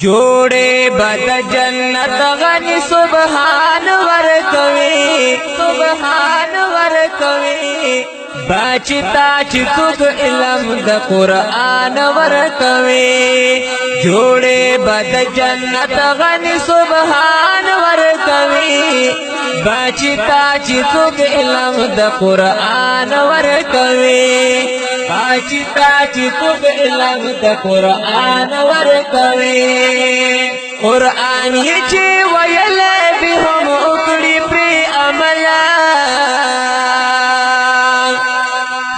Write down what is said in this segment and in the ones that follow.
جوڑے بد جنت غنی سبحان ورکوی سبحان ورکوی باچتا چتوک علم د قرآن ورکوی جوڑے بد جنت غنی سبحان ورکوی باچتا چتوک علم د قرآن ورکوی باچتا چتوک علم د قرآن ورکوی قرآن یچی ویل بی هم اکڑی پری عملا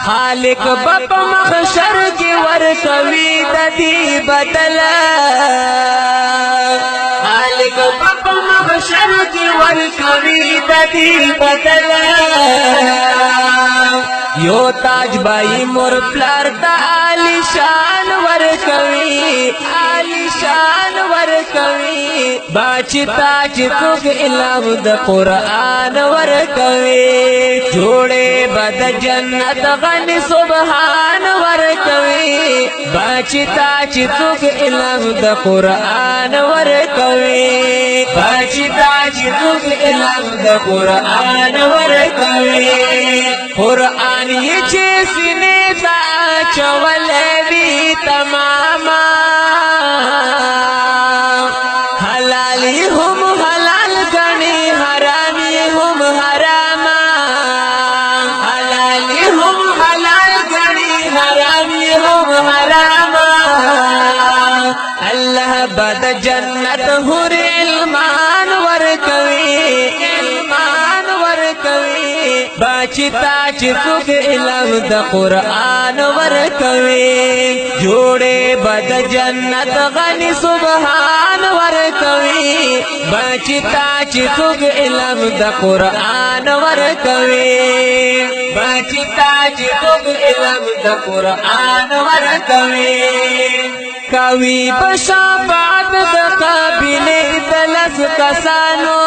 خالق بپ مخشر کی ورکوی ددی بدلا خالق بپ مخشر کی ورکوی ددی بدلا یو تاج بائی مور پلار تا عالی شان ورکوی عالی شان ورکوی باچتا چتوک علم د قرآن ورکوی جوڑے بد جنت غنی سبحان ورکوی باچتا چتوک علم د قرآن ورکوی باچتا چتوک علم د قرآن ورکوی قرآن یہ چیزنے تا چولے بھی تماما حلالی ہم حلال گنی حرامی ہم حراما حلالی ہم حلال گنی حرامی ہم حراما اللہ بد جنت حور علمان ورکوی علمان ورکوی باچتا چتوک علم د قرآن ورکوی جوڑے بد جنت غنی سبحان ورکوی باچتا چتوک علم د قرآن ورکوی باچتا چتوک علم د قرآن ورکوی کوي بشفاعت د قابلې دلس کسانو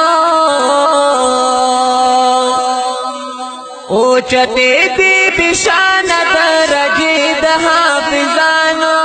او چته دی بشان درجه د حافظانو